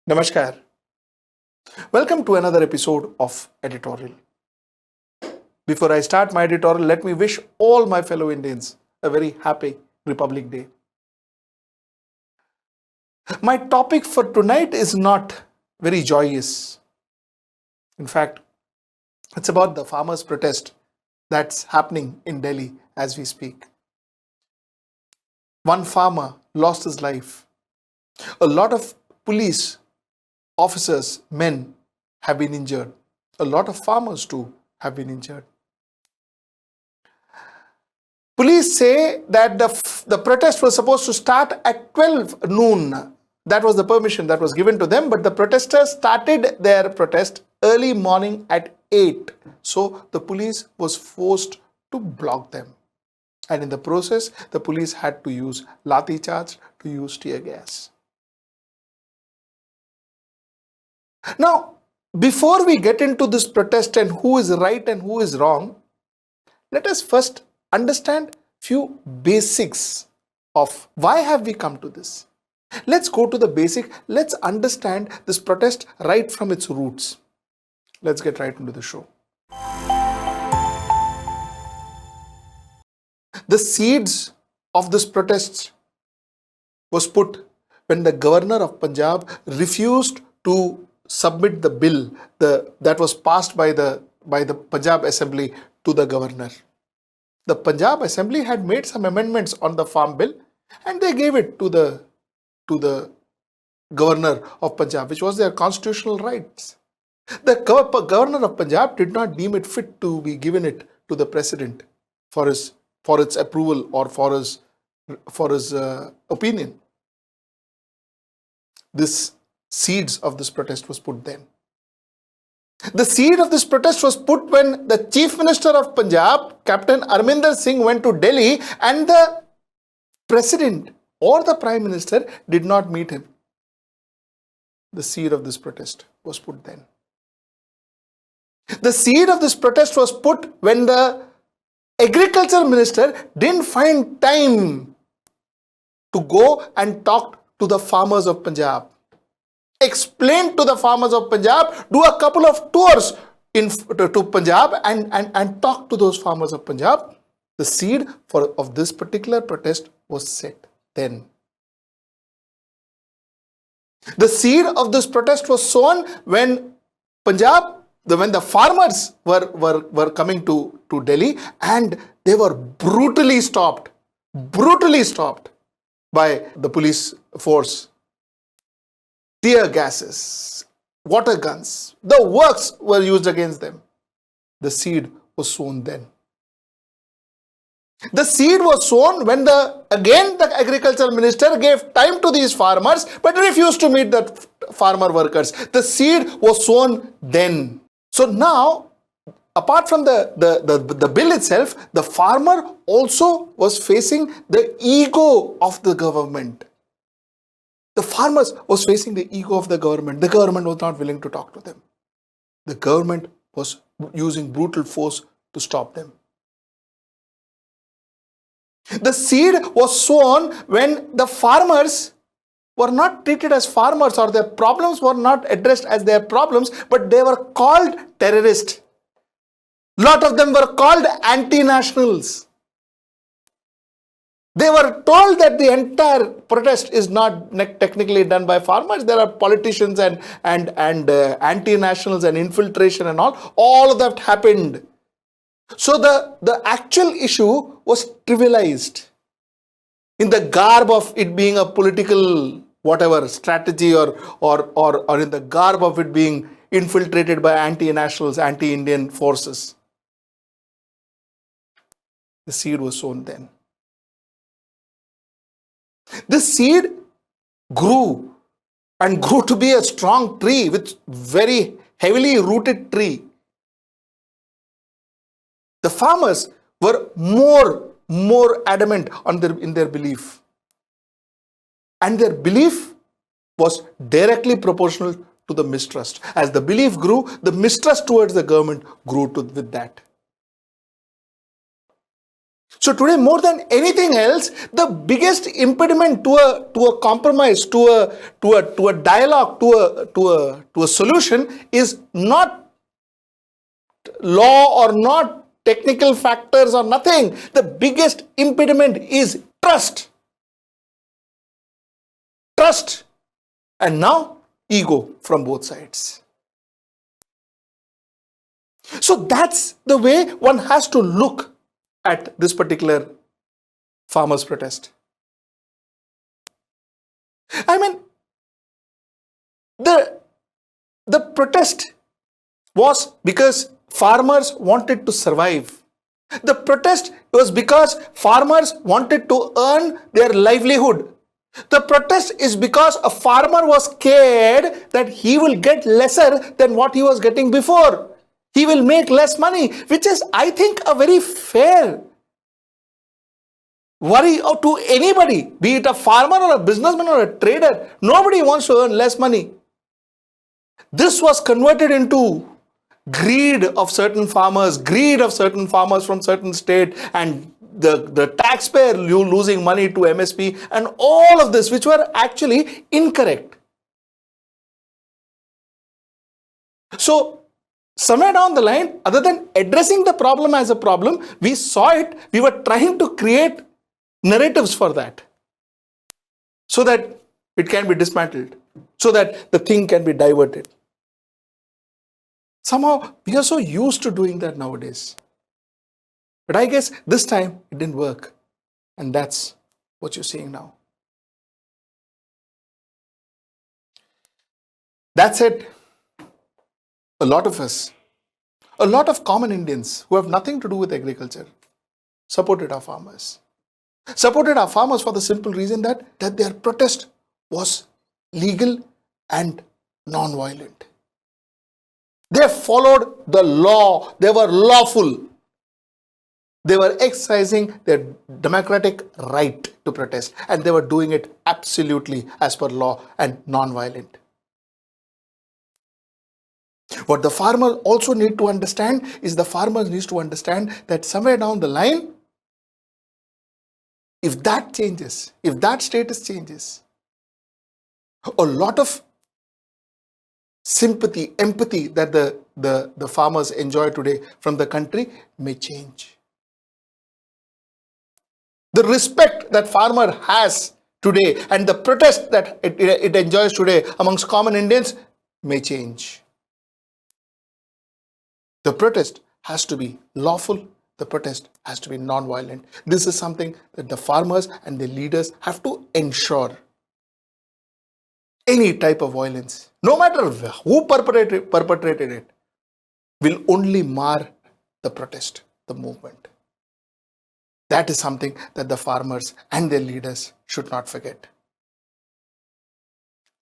Namaskar. Welcome to another episode of Editorial. Before I start my editorial, let me wish all my fellow Indians a very happy Republic Day. My topic for tonight is not very joyous. In fact, it's about the farmers' protest that's happening in Delhi as we speak. One farmer lost his life. A lot of police officers, men, have been injured. A lot of farmers too have been injured. Police say that the protest was supposed to start at 12 noon. That was the permission that was given to them, but the protesters started their protest early morning at 8. So the police was forced to block them. And in the process, the police had to use lathi charge, to use tear gas. Now, before we get into this protest and who is right and who is wrong, let us first understand few basics of why have we come to this. Let's go to the basic. Let's understand this protest right from its roots. Let's get right into the show. The seeds of this protest was put when the governor of Punjab refused to submit the bill that was passed by the Punjab Assembly to the governor. The Punjab Assembly had made some amendments on the farm bill and they gave it to the governor of Punjab, which was their constitutional rights. The governor of Punjab did not deem it fit to be given it to the president for its approval or for his opinion. This seeds of this protest was put then. The seed of this protest was put when the Chief Minister of Punjab, Captain Arminder Singh, went to Delhi and the President or the Prime Minister did not meet him. The seed of this protest was put then. The seed of this protest was put when the Agriculture Minister didn't find time to go and talk to the farmers of Punjab. Explain to the farmers of Punjab, do a couple of tours to Punjab and talk to those farmers of Punjab. The seed of this particular protest was set then. The seed of this protest was sown when when the farmers were coming to Delhi and they were brutally stopped by the police force. Tear gases, water guns, the works were used against them. The seed was sown then. The seed was sown when the agricultural minister gave time to these farmers but refused to meet the farmer workers. The seed was sown then. So now, apart from the bill itself, the farmer also was facing the ego of the government. The farmers was facing the ego of the government. The government was not willing to talk to them. The government was using brutal force to stop them. The seed was sown when the farmers were not treated as farmers or their problems were not addressed as their problems, but they were called terrorists. Lot of them were called anti-nationals. They were told that the entire protest is not technically done by farmers. There are politicians and anti-nationals and infiltration and all of that happened. So the actual issue was trivialized in the garb of it being a political strategy or in the garb of it being infiltrated by anti-nationals, anti-Indian forces. The seed was sown then. This seed grew to be a strong tree with very heavily rooted tree. The farmers were more adamant in their belief. And their belief was directly proportional to the mistrust. As the belief grew, the mistrust towards the government grew with that. So today, more than anything else, the biggest impediment to a compromise, to a dialogue, to a solution is not law or not technical factors or nothing. The biggest impediment is trust. Trust. And now ego from both sides. So that's the way one has to look at this particular farmers' protest. I mean, the protest was because farmers wanted to survive. The protest was because farmers wanted to earn their livelihood. The protest is because a farmer was scared that he will get lesser than what he was getting before. He will make less money, which is, I think, a very fair worry to anybody, be it a farmer or a businessman or a trader. Nobody wants to earn less money. This was converted into greed of certain farmers from certain state, and the taxpayer losing money to MSP, and all of this, which were actually incorrect. So somewhere down the line, other than addressing the problem as a problem, we saw it, we were trying to create narratives for that, so that it can be dismantled, so that the thing can be diverted. Somehow we are so used to doing that nowadays. But I guess this time it didn't work. And that's what you're seeing now. That said, a lot of us, a lot of common Indians who have nothing to do with agriculture, supported our farmers. Supported our farmers for the simple reason that their protest was legal and non-violent. They followed the law. They were lawful. They were exercising their democratic right to protest, and they were doing it absolutely as per law and non-violent. What the farmer also need to understand is the farmers needs to understand that somewhere down the line, if that changes, if that status changes, a lot of sympathy, empathy that the farmers enjoy today from the country may change. The respect that farmer has today and the protest that it enjoys today amongst common Indians may change. The protest has to be lawful. The protest has to be non-violent. This is something that the farmers and the leaders have to ensure. Any type of violence, no matter who perpetrated it, will only mar the protest, the movement. That is something that the farmers and their leaders should not forget.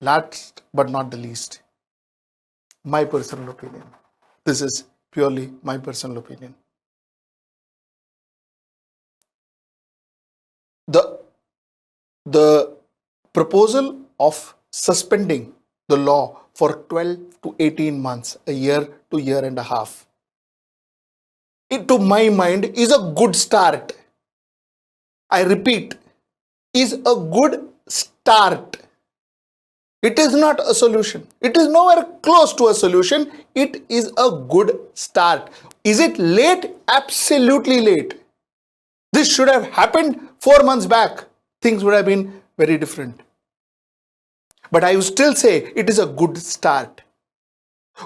Last but not the least, my personal opinion. This is purely my personal opinion. The proposal of suspending the law for 12 to 18 months, a year to year and a half, it, to my mind, is a good start. I repeat, is a good start. It is not a solution. It is nowhere close to a solution. It is a good start. Is it late? Absolutely late. This should have happened 4 months back. Things would have been very different. But I would still say it is a good start.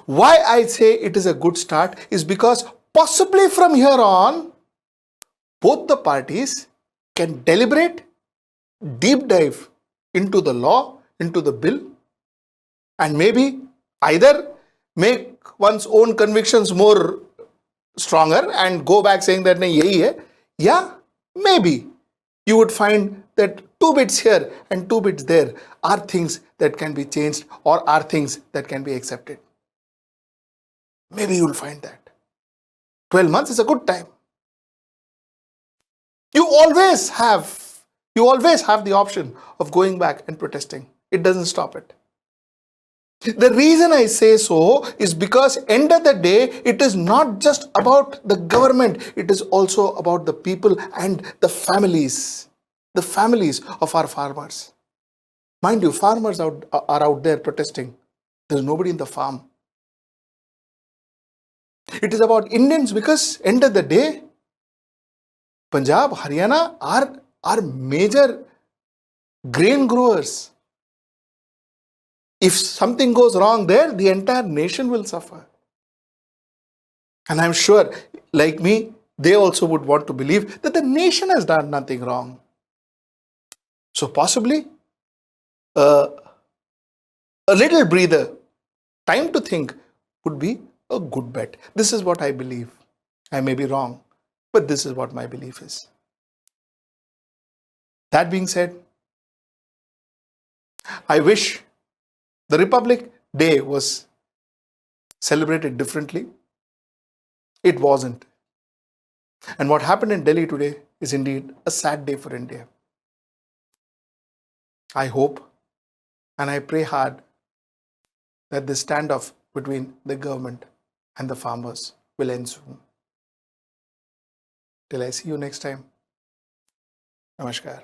Why I say it is a good start is because possibly from here on, both the parties can deliberate, deep dive into the law, into the bill, and maybe either make one's own convictions more stronger and go back saying that nahi yahi hai. Yeah, maybe you would find that 2 bits here and 2 bits there are things that can be changed or are things that can be accepted. Maybe you will find that. 12 months is a good time. You always have the option of going back and protesting. It doesn't stop it. The reason I say so is because end of the day, it is not just about the government, it is also about the people and the families of our farmers. Mind you, farmers are out there protesting. There's nobody in the farm. It is about Indians because end of the day, Punjab, Haryana are major grain growers. If something goes wrong there, the entire nation will suffer. And I'm sure, like me, they also would want to believe that the nation has done nothing wrong. So possibly a little breather, time to think would be a good bet. This is what I believe. I may be wrong, but this is what my belief is. That being said, I wish the Republic Day was celebrated differently. It wasn't. And what happened in Delhi today is indeed a sad day for India. I hope and I pray hard that this standoff between the government and the farmers will end soon. Till I see you next time. Namaskar.